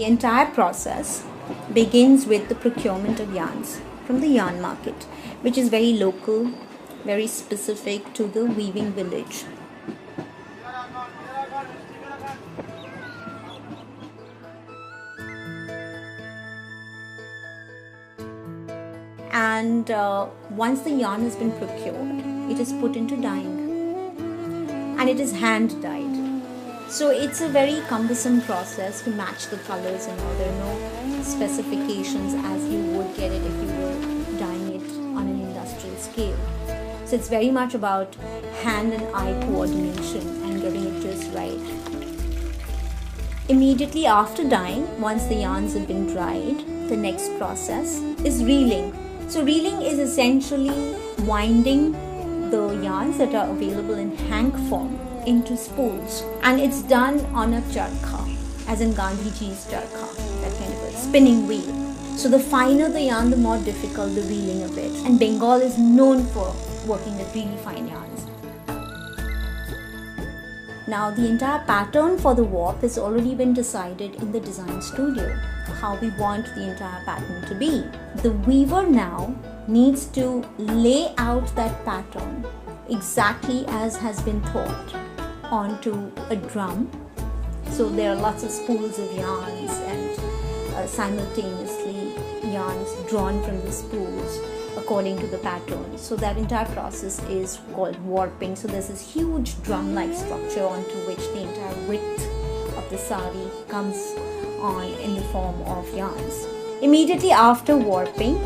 the entire process begins with the procurement of yarns from the yarn market, which is very local, very specific to the weaving village. And once the yarn has been procured, it is put into dyeing, and it is hand dyed. So it's a very cumbersome process to match the colors and all. There are no specifications as you would get it if you were dyeing it on an industrial scale. So it's very much about hand and eye coordination and getting it just right. Immediately after dyeing, once the yarns have been dried, the next process is reeling. So reeling is essentially winding the yarns that are available in hank form into spools, and it's done on a charkha, as in Gandhiji's charkha, that kind of a spinning wheel. So the finer the yarn, the more difficult the reeling of it, and Bengal is known for working with really fine yarns. Now the entire pattern for the warp has already been decided in the design studio, how we want the entire pattern to be. The weaver now needs to lay out that pattern exactly as has been thought onto a drum. So there are lots of spools of yarns and simultaneously yarns drawn from the spools according to the pattern. So that entire process is called warping. So there's this huge drum-like structure onto which the entire width of the sari comes on in the form of yarns. Immediately after warping,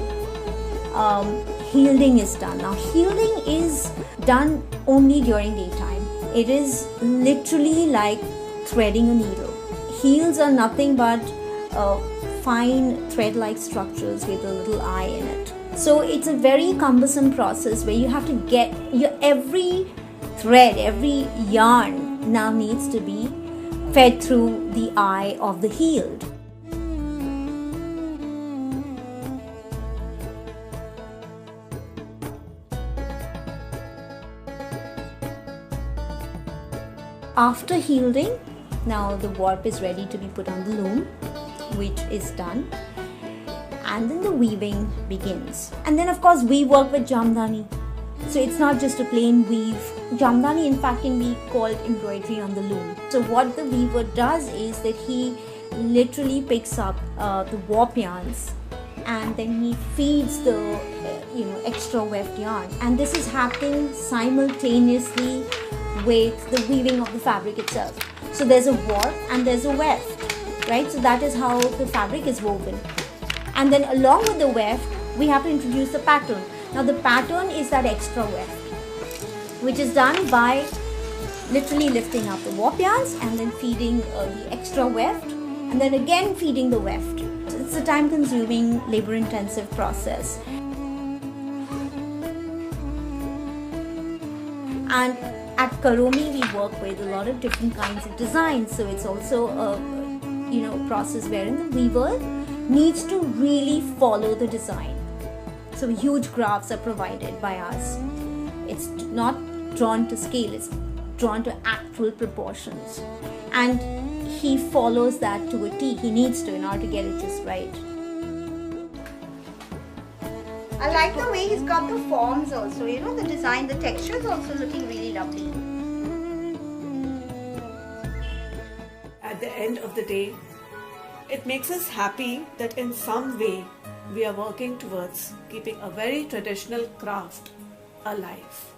heeling is done. Now heeling is done only during daytime. It is literally like threading a needle. Heels are nothing but fine thread-like structures with a little eye in it. So it's a very cumbersome process where you have to get every thread, every yarn now needs to be fed through the eye of the heeled. After heeling, now the warp is ready to be put on the loom, which is done, and then the weaving begins. And then of course we work with jamdani, so it's not just a plain weave. Jamdani in fact can be called embroidery on the loom. So what the weaver does is that he literally picks up the warp yarns and then he feeds the extra weft yarn, and this is happening simultaneously with the weaving of the fabric itself. So there's a warp and there's a weft, right? So that is how the fabric is woven. And then along with the weft, we have to introduce the pattern. Now the pattern is that extra weft, which is done by literally lifting up the warp yarns and then feeding the extra weft, and then again feeding the weft. So it's a time-consuming, labor-intensive process. And at Karomi, we work with a lot of different kinds of designs. So it's also a process wherein the weaver needs to really follow the design. So huge graphs are provided by us. It's not drawn to scale, it's drawn to actual proportions. And he follows that to a T. He needs to in order to get it just right. I like the way he's got the forms also, the design, the texture is also looking really lovely. At the end of the day, it makes us happy that in some way we are working towards keeping a very traditional craft alive.